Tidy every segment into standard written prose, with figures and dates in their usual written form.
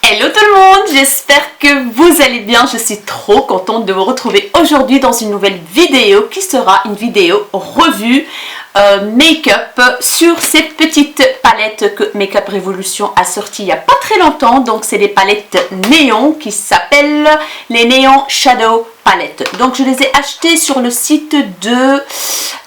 Hello tout le monde, j'espère que vous allez bien. Je suis trop contente de vous retrouver aujourd'hui dans une nouvelle vidéo qui sera une vidéo revue make-up sur cette petite palette que Make-up Revolution a sorti il n'y a pas très longtemps. Donc c'est des palettes néons qui s'appellent les Neon Shadow Palette. Donc je les ai achetées sur le site de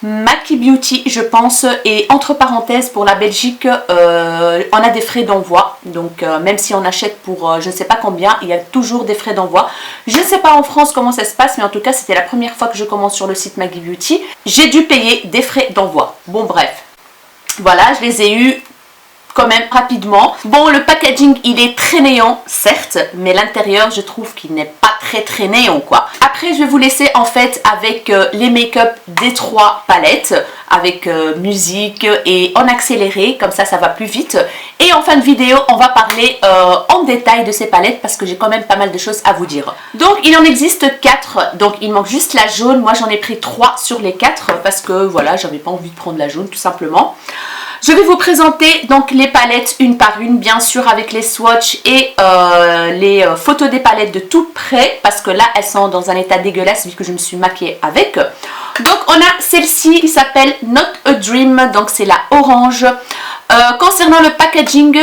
Maki Beauty je pense, et entre parenthèses pour la Belgique on a des frais d'envoi, donc même si on achète pour je ne sais pas combien, il y a toujours des frais d'envoi. Je ne sais pas en France comment ça se passe, mais en tout cas c'était la première fois que je commande sur le site Maki Beauty, j'ai dû payer des frais d'envoi. Bon bref, voilà, je les ai eus quand même rapidement. Bon, le packaging il est très néon certes, mais l'intérieur je trouve qu'il n'est pas très néon quoi. Après je vais vous laisser en fait avec les make-up des trois palettes, avec musique et en accéléré, comme ça va plus vite. Et en fin de vidéo on va parler en détail de ces palettes parce que j'ai quand même pas mal de choses à vous dire. Donc il en existe 4, donc il manque juste la jaune. Moi j'en ai pris 3 sur les 4 parce que voilà, j'avais pas envie de prendre la jaune tout simplement. Je vais vous présenter donc les palettes une par une, bien sûr avec les swatchs et les photos des palettes de tout près, parce que là elles sont dans un état dégueulasse vu que je me suis maquillée avec. Donc on a celle-ci qui s'appelle Not a Dream, donc c'est la orange. Concernant le packaging,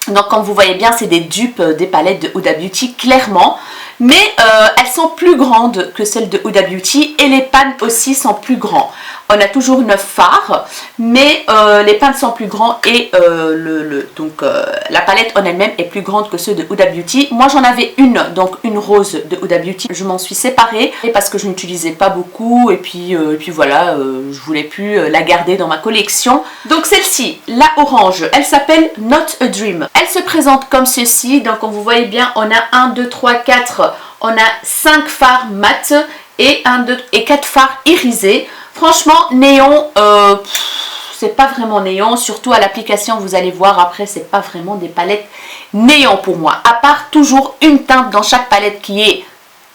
donc comme vous voyez bien c'est des dupes des palettes de Huda Beauty clairement, mais elles sont plus grandes que celles de Huda Beauty et les pans aussi sont plus grands. On a toujours 9 fards, mais les pans sont plus grands et la palette en elle-même est plus grande que ceux de Huda Beauty. Moi j'en avais une, donc une rose de Huda Beauty. Je m'en suis séparée parce que je n'utilisais pas beaucoup et puis voilà, je voulais plus la garder dans ma collection. Donc celle-ci, la orange, elle s'appelle Not a Dream. Elle se présente comme ceci, donc comme vous voyez bien, on a 1, 2, 3, 4, on a 5 fards mat et 1, 2 et 4 fards irisés. Franchement, néon, c'est pas vraiment néon, surtout à l'application, vous allez voir après, c'est pas vraiment des palettes néon pour moi. À part toujours une teinte dans chaque palette qui est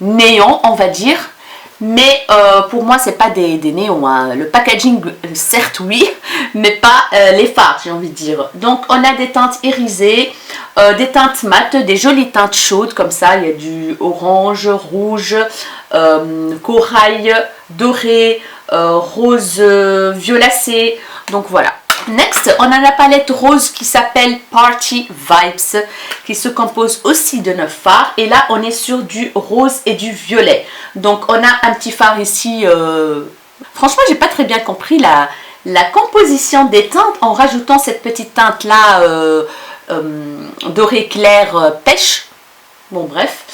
néon, on va dire. Mais pour moi, c'est pas des néons, hein. Le packaging, certes oui, mais pas les fards, j'ai envie de dire. Donc on a des teintes irisées, des teintes mates, des jolies teintes chaudes comme ça. Il y a du orange, rouge, corail, doré, rose violacé, donc voilà. Next, on a la palette rose qui s'appelle Party Vibes, qui se compose aussi de 9 fards. Et là, on est sur du rose et du violet. Donc, on a un petit fard ici. Franchement, j'ai pas très bien compris la composition des teintes en rajoutant cette petite teinte-là doré clair pêche. Bon, bref.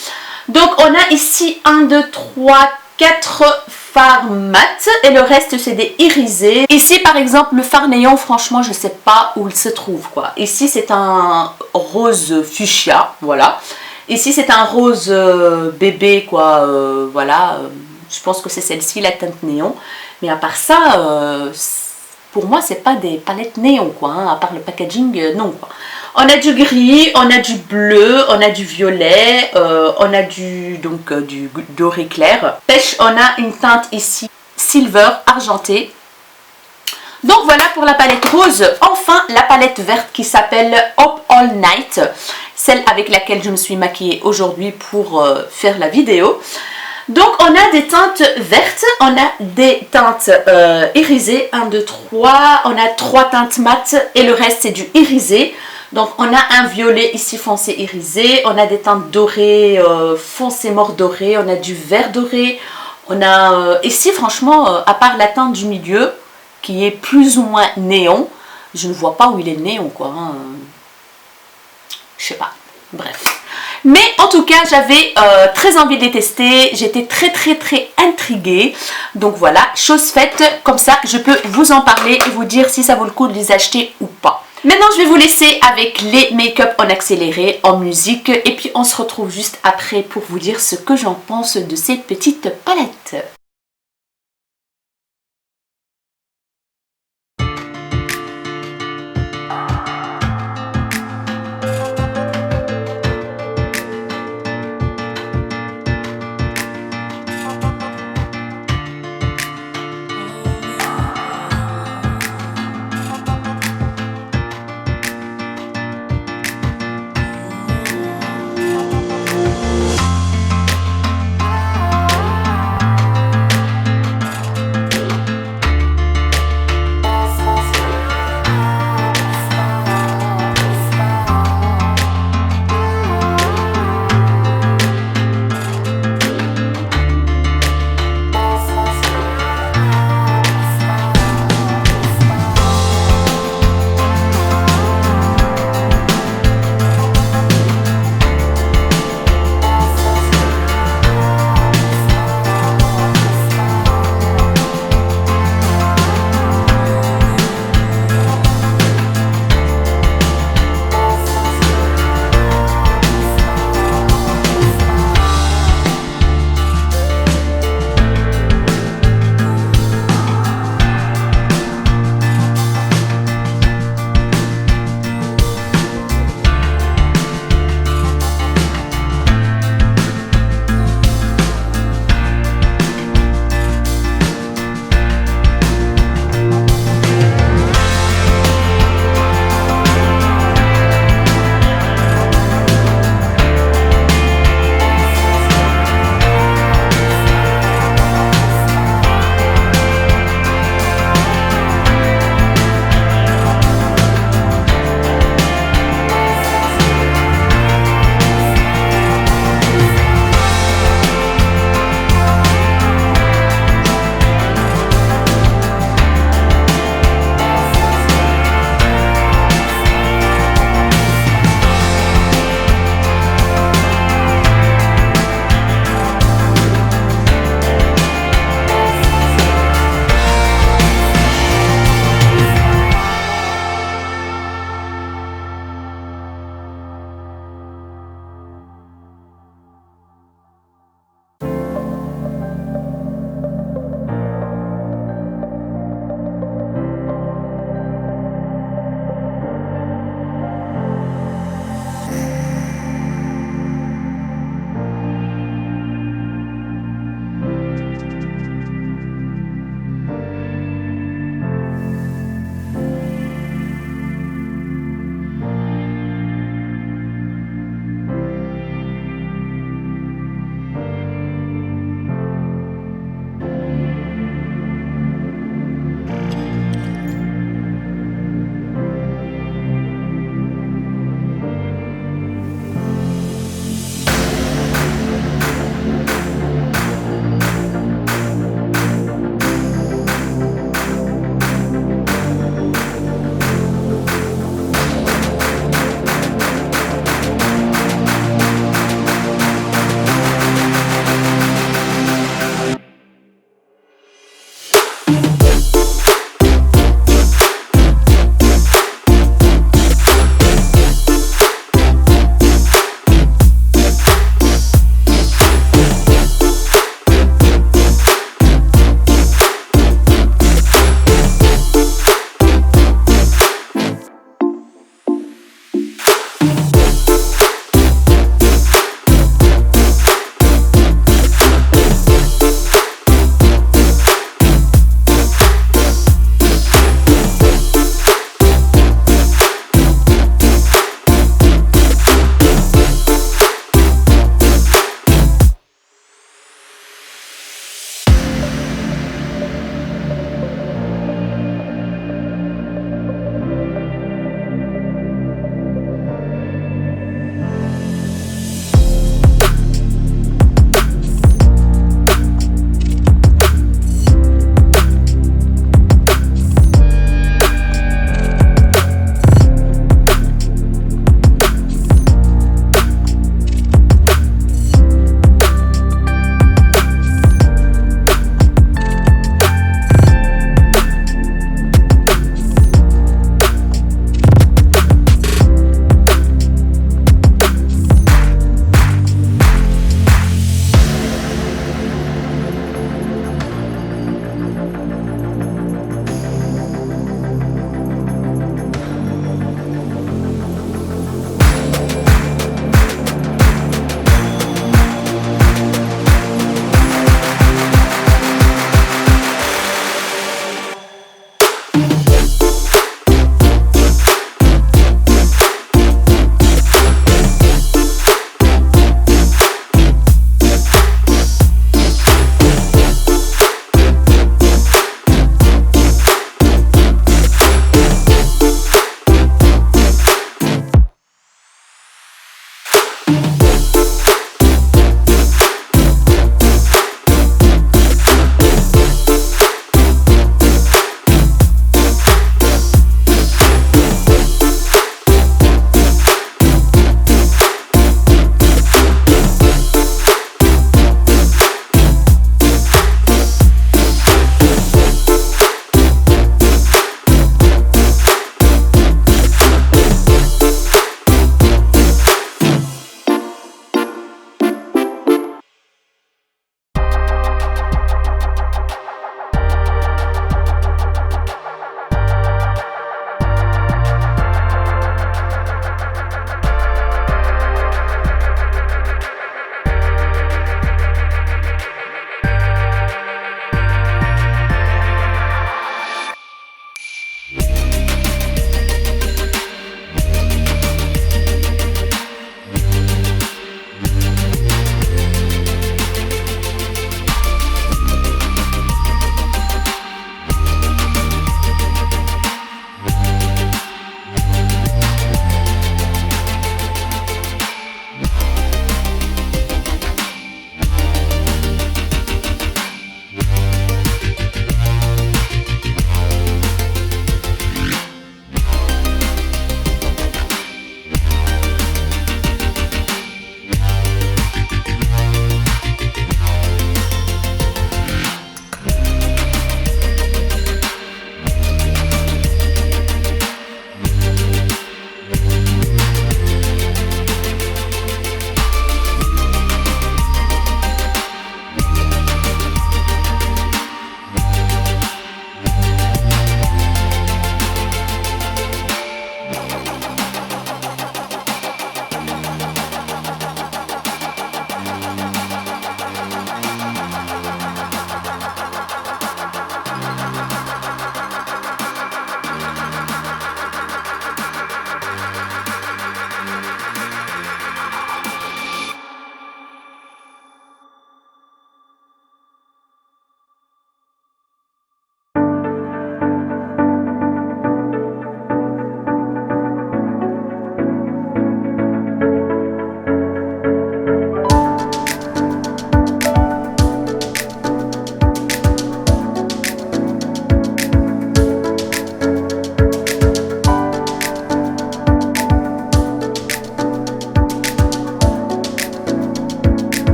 Donc, on a ici 1, 2, 3, 4 fards mat et le reste c'est des irisés. Ici par exemple le fard néon, franchement je sais pas où il se trouve quoi. Ici c'est un rose fuchsia, voilà. Ici c'est un rose bébé quoi, voilà. Je pense que c'est celle-ci la teinte néon. Mais à part ça, pour moi c'est pas des palettes néon quoi, hein. À part le packaging, non quoi. On a du gris, on a du bleu, on a du violet, on a du doré clair. Pêche, on a une teinte ici silver argenté. Donc voilà pour la palette rose. Enfin la palette verte qui s'appelle Up All Night, celle avec laquelle je me suis maquillée aujourd'hui pour faire la vidéo. Donc on a des teintes vertes, on a des teintes irisées, 1, 2, 3, on a 3 teintes mates et le reste c'est du irisé. Donc on a un violet ici foncé irisé, on a des teintes dorées, foncé mort doré, on a du vert doré, on a ici franchement à part la teinte du milieu qui est plus ou moins néon, je ne vois pas où il est néon quoi, hein. Je sais pas, bref. Mais en tout cas j'avais très envie de les tester, j'étais très intriguée. Donc voilà, chose faite, comme ça je peux vous en parler et vous dire si ça vaut le coup de les acheter ou pas. Maintenant je vais vous laisser avec les make-up en accéléré, en musique, et puis on se retrouve juste après pour vous dire ce que j'en pense de ces petites palettes.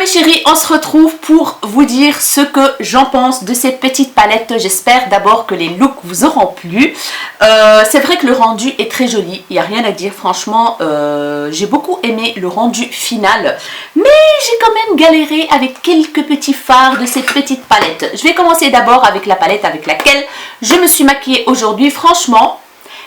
mes chéris, on se retrouve pour vous dire ce que j'en pense de ces petites palettes. J'espère d'abord que les looks vous auront plu. C'est vrai que le rendu est très joli, il n'y a rien à dire. Franchement, j'ai beaucoup aimé le rendu final. Mais j'ai quand même galéré avec quelques petits fards de ces petites palettes. Je vais commencer d'abord avec la palette avec laquelle je me suis maquillée aujourd'hui. Franchement,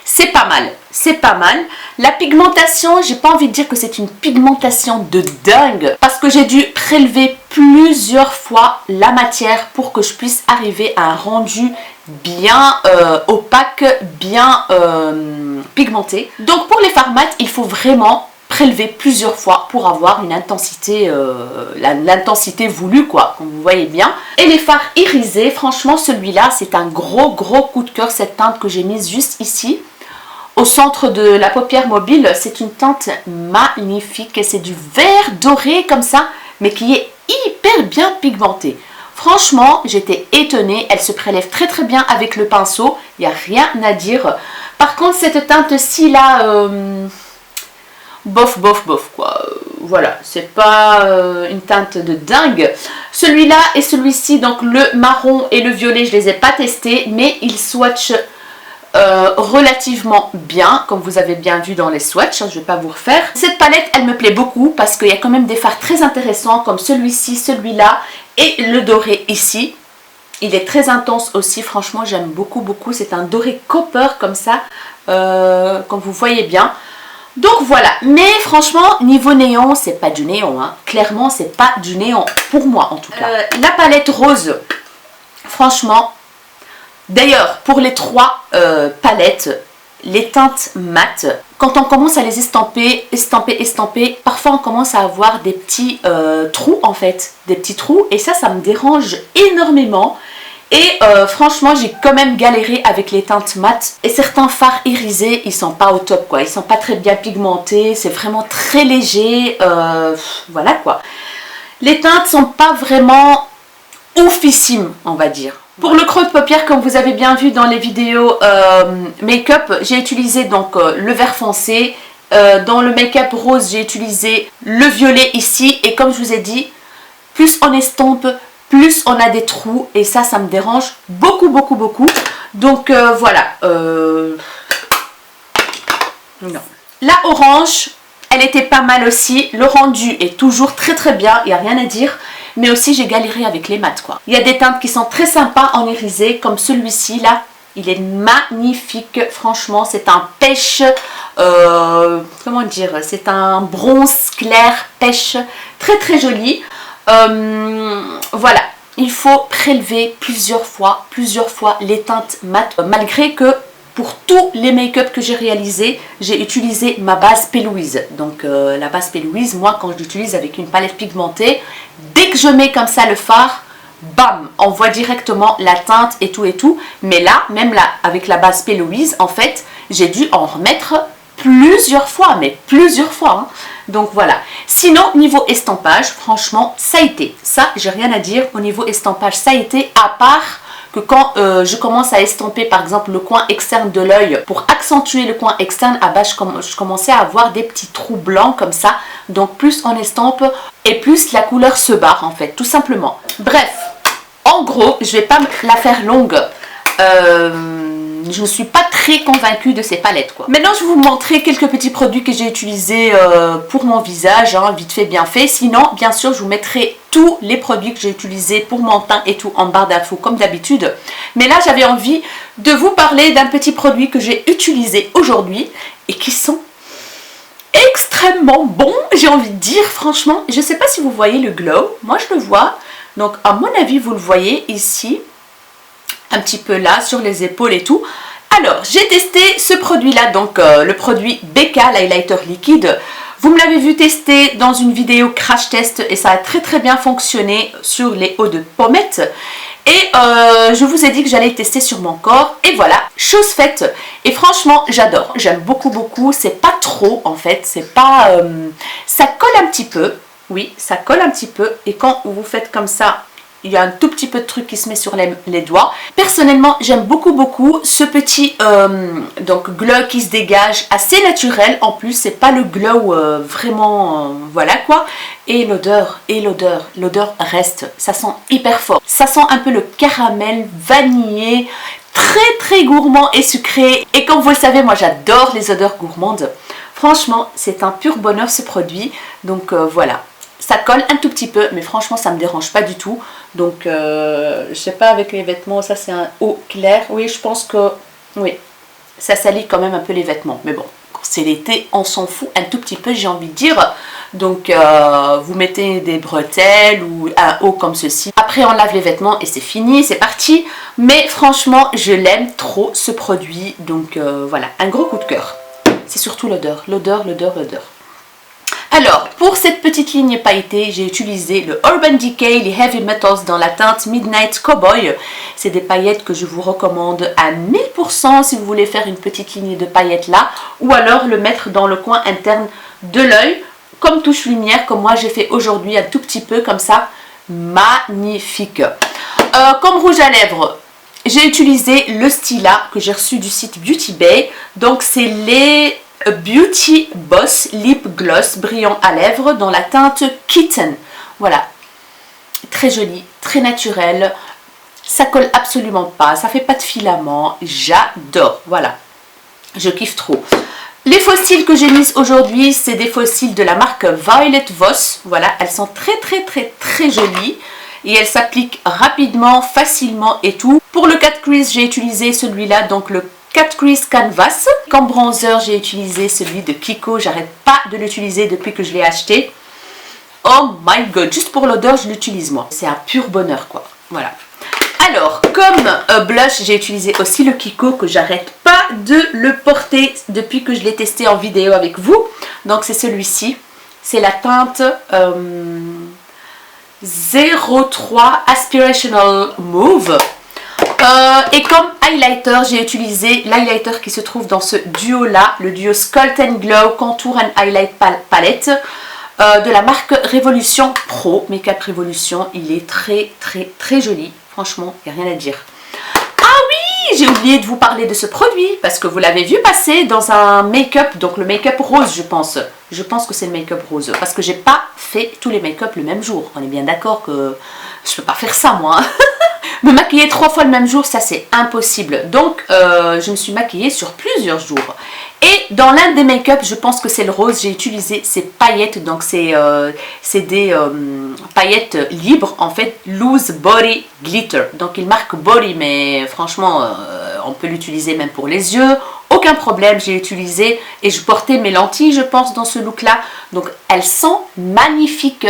c'est pas mal, c'est pas mal. La pigmentation, j'ai pas envie de dire que c'est une pigmentation de dingue parce que j'ai dû prélever plusieurs fois la matière pour que je puisse arriver à un rendu bien opaque, bien pigmenté. Donc pour les fards mat, il faut vraiment prélever plusieurs fois pour avoir une intensité, l'intensité voulue quoi, comme vous voyez bien. Et les fards irisés, franchement celui-là c'est un gros coup de cœur, cette teinte que j'ai mise juste ici. Au centre de la paupière mobile, c'est une teinte magnifique. C'est du vert doré comme ça, mais qui est hyper bien pigmenté. Franchement, j'étais étonnée. Elle se prélève très bien avec le pinceau. Il n'y a rien à dire. Par contre, cette teinte-ci là, bof quoi. Voilà, c'est pas une teinte de dingue. Celui-là et celui-ci, donc le marron et le violet, je les ai pas testés, mais ils swatchent relativement bien, comme vous avez bien vu dans les swatchs, je vais pas vous refaire. Cette palette, elle me plaît beaucoup parce qu'il y a quand même des fards très intéressants comme celui-ci, celui-là et le doré ici. Il est très intense aussi, franchement j'aime beaucoup. C'est un doré copper comme ça, comme vous voyez bien. Donc voilà, mais franchement niveau néon, c'est pas du néon, hein. Clairement c'est pas du néon, pour moi en tout cas. La palette rose, franchement, d'ailleurs, pour les trois palettes, les teintes mat, quand on commence à les estamper, parfois on commence à avoir des petits trous en fait, des petits trous, et ça me dérange énormément. Et franchement, j'ai quand même galéré avec les teintes mat. Et certains fards irisés, ils sont pas au top quoi, ils sont pas très bien pigmentés, c'est vraiment très léger, voilà quoi. Les teintes sont pas vraiment oufissimes, on va dire. Pour le creux de paupière, comme vous avez bien vu dans les vidéos make-up, j'ai utilisé donc le vert foncé. Dans le make-up rose, j'ai utilisé le violet ici. Et comme je vous ai dit, plus on estompe, plus on a des trous. Et ça me dérange beaucoup. Donc voilà. Non. La orange, elle était pas mal aussi. Le rendu est toujours très bien, il n'y a rien à dire. Mais aussi j'ai galéré avec les mats quoi. Il y a des teintes qui sont très sympas en irisé comme celui-ci là. Il est magnifique, franchement c'est un pêche, comment dire, c'est un bronze clair pêche, très joli. Voilà, il faut prélever plusieurs fois les teintes mat, malgré que pour tous les make-up que j'ai réalisés, j'ai utilisé ma base P. Louise. Donc la base P. Louise, moi quand je l'utilise avec une palette pigmentée, dès que je mets comme ça le fard, bam, on voit directement la teinte et tout. Mais là, même là, avec la base P. Louise, en fait, j'ai dû en remettre plusieurs fois, mais plusieurs fois. Hein. Donc voilà. Sinon, niveau estampage, franchement, ça a été. Ça, j'ai rien à dire. Au niveau estampage, ça a été, à part que quand je commence à estomper par exemple le coin externe de l'œil pour accentuer le coin externe, ah bah, je commençais à avoir des petits trous blancs comme ça. Donc plus on estompe et plus la couleur se barre en fait, tout simplement. Bref, en gros, je vais pas la faire longue. Je ne suis pas très convaincue de ces palettes quoi. Maintenant je vais vous montrer quelques petits produits que j'ai utilisés pour mon visage, hein, vite fait bien fait. Sinon bien sûr je vous mettrai tous les produits que j'ai utilisés pour mon teint et tout en barre d'infos comme d'habitude. Mais là j'avais envie de vous parler d'un petit produit que j'ai utilisé aujourd'hui et qui sont extrêmement bons, j'ai envie de dire franchement. Je ne sais pas si vous voyez le glow, moi je le vois. Donc à mon avis vous le voyez ici. Un petit peu là sur les épaules et tout. Alors j'ai testé ce produit là, donc le produit BK l'highlighter liquide. Vous me l'avez vu tester dans une vidéo crash test et ça a très bien fonctionné sur les hauts de pommettes. Et je vous ai dit que j'allais tester sur mon corps et voilà, chose faite. Et franchement j'adore, j'aime beaucoup. C'est pas trop en fait, c'est pas ça colle un petit peu. Oui, ça colle un petit peu et quand vous faites comme ça, il y a un tout petit peu de truc qui se met sur les doigts. Personnellement, j'aime beaucoup ce petit donc glow qui se dégage, assez naturel. En plus, c'est pas le glow vraiment, voilà quoi. Et l'odeur reste, ça sent hyper fort. Ça sent un peu le caramel vanillé, très gourmand et sucré. Et comme vous le savez, moi j'adore les odeurs gourmandes. Franchement, c'est un pur bonheur ce produit. Donc voilà. Ça colle un tout petit peu, mais franchement, ça ne me dérange pas du tout. Donc, je sais pas, avec les vêtements, ça c'est un haut clair. Oui, je pense que, oui, ça salit quand même un peu les vêtements. Mais bon, quand c'est l'été, on s'en fout un tout petit peu, j'ai envie de dire. Donc, vous mettez des bretelles ou un haut comme ceci. Après, on lave les vêtements et c'est fini, c'est parti. Mais franchement, je l'aime trop ce produit. Donc, voilà, un gros coup de cœur. C'est surtout l'odeur. Alors, pour cette petite ligne pailletée, j'ai utilisé le Urban Decay, les Heavy Metals dans la teinte Midnight Cowboy. C'est des paillettes que je vous recommande à 1000% si vous voulez faire une petite ligne de paillettes là. Ou alors le mettre dans le coin interne de l'œil, comme touche lumière, comme moi j'ai fait aujourd'hui, un tout petit peu comme ça. Magnifique. Comme rouge à lèvres, j'ai utilisé le Stila que j'ai reçu du site Beauty Bay. Donc c'est les Beauty Boss Lip Gloss brillant à lèvres dans la teinte Kitten. Voilà, très joli, très naturel, ça colle absolument pas, ça fait pas de filament, j'adore, voilà, je kiffe trop. Les fossiles que j'ai mises aujourd'hui, c'est des fossiles de la marque Violet Voss, voilà, elles sont très jolies et elles s'appliquent rapidement, facilement et tout. Pour le cat crease, j'ai utilisé celui-là, donc le Cat Crease Canvas. Comme bronzer, j'ai utilisé celui de Kiko. J'arrête pas de l'utiliser depuis que je l'ai acheté. Oh my god, juste pour l'odeur, je l'utilise moi. C'est un pur bonheur quoi. Voilà. Alors, comme blush, j'ai utilisé aussi le Kiko que j'arrête pas de le porter depuis que je l'ai testé en vidéo avec vous. Donc c'est celui-ci. C'est la teinte 03 Aspirational Mauve. Et comme highlighter, j'ai utilisé l'highlighter qui se trouve dans ce duo là, le duo Sculpt and Glow Contour and Highlight Palette de la marque Révolution Pro, Make-up Révolution. Il est très joli, franchement, il n'y a rien à dire. Ah oui, j'ai oublié de vous parler de ce produit parce que vous l'avez vu passer dans un make-up, donc le make-up rose je pense. Je pense que c'est le make-up rose parce que j'ai pas fait tous les make-up le même jour. On est bien d'accord que je peux pas faire ça moi. Me maquiller 3 fois le même jour, ça c'est impossible. Donc je me suis maquillée sur plusieurs jours. Et dans l'un des make-up, je pense que c'est le rose, j'ai utilisé ces paillettes. Donc c'est des paillettes libres, en fait, Loose Body Glitter. Donc il marque Body, mais franchement, on peut l'utiliser même pour les yeux. Aucun problème, j'ai utilisé et je portais mes lentilles, je pense, dans ce look-là. Donc elles sont magnifiques.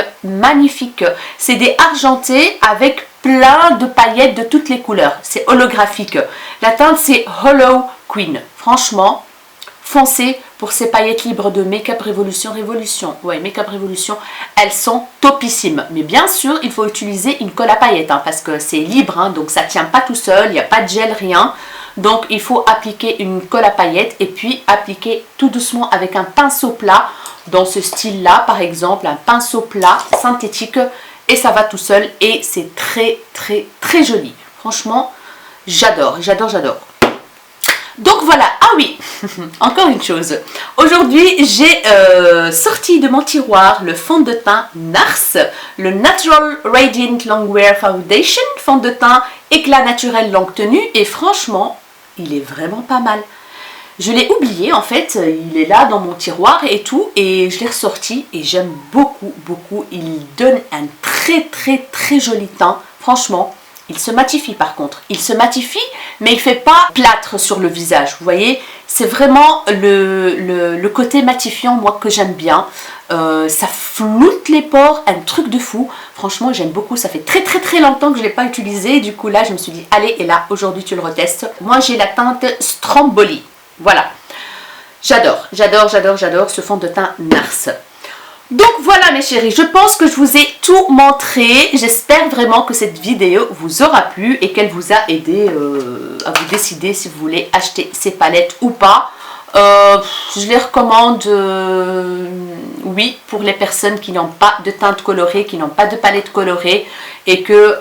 C'est des argentés avec plein de paillettes de toutes les couleurs. C'est holographique. La teinte, c'est Hollow Queen. Franchement, foncez pour ces paillettes libres de Make-up Révolution. Ouais, Make-up Révolution, elles sont topissimes. Mais bien sûr, il faut utiliser une colle à paillettes hein, parce que c'est libre, hein, donc ça ne tient pas tout seul, il n'y a pas de gel, rien. Donc il faut appliquer une colle à paillettes et puis appliquer tout doucement avec un pinceau plat. Dans ce style-là, par exemple, un pinceau plat synthétique. Et ça va tout seul et c'est très joli. Franchement, j'adore. Donc voilà, ah oui, encore une chose. Aujourd'hui, j'ai sorti de mon tiroir le fond de teint NARS, le Natural Radiant Longwear Foundation, fond de teint éclat naturel longue tenue. Et franchement, il est vraiment pas mal. Je l'ai oublié en fait, il est là dans mon tiroir et tout, et je l'ai ressorti et j'aime beaucoup. Il donne un très joli teint, franchement. Il se matifie par contre, mais il fait pas plâtre sur le visage, vous voyez. C'est vraiment le côté matifiant moi que j'aime bien. Ça floute les pores, un truc de fou. Franchement j'aime beaucoup, ça fait très longtemps que je ne l'ai pas utilisé. Du coup là je me suis dit allez, et là aujourd'hui tu le retestes. Moi j'ai la teinte Stromboli. Voilà, j'adore ce fond de teint NARS. Donc voilà mes chéris, je pense que je vous ai tout montré. J'espère vraiment que cette vidéo vous aura plu et qu'elle vous a aidé à vous décider si vous voulez acheter ces palettes ou pas. je les recommande, oui, pour les personnes qui n'ont pas de teinte colorée, qui n'ont pas de palette colorée et que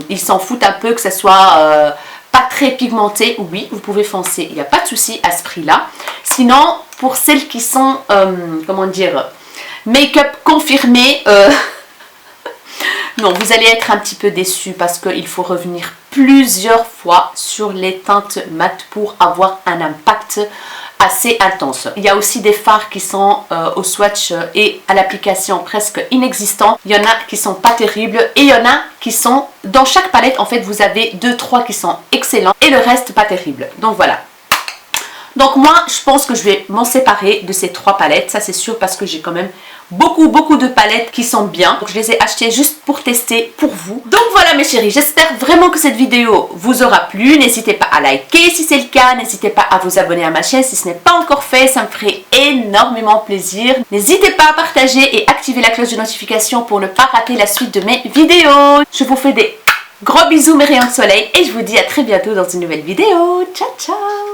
ils s'en foutent un peu que ça soit pas très pigmenté. Oui, vous pouvez foncer, il n'y a pas de souci à ce prix-là. Sinon, pour celles qui sont, comment dire, make-up confirmé, non, vous allez être un petit peu déçus parce qu'il faut revenir plusieurs fois sur les teintes mat pour avoir un impact assez intense. Il y a aussi des fards qui sont au swatch et à l'application presque inexistants. Il y en a qui sont pas terribles et il y en a qui sont, dans chaque palette en fait vous avez 2-3 qui sont excellents et le reste pas terrible. Donc voilà. Donc moi je pense que je vais m'en séparer de ces 3 palettes, ça c'est sûr, parce que j'ai quand même beaucoup de palettes qui sont bien. Donc je les ai achetées juste pour tester pour vous. Donc voilà mes chéris, j'espère vraiment que cette vidéo vous aura plu. N'hésitez pas à liker si c'est le cas, n'hésitez pas à vous abonner à ma chaîne si ce n'est pas encore fait, ça me ferait énormément plaisir. N'hésitez pas à partager et activer la cloche de notification pour ne pas rater la suite de mes vidéos. Je vous fais des gros bisous mes rayons de soleil et je vous dis à très bientôt dans une nouvelle vidéo. Ciao ciao.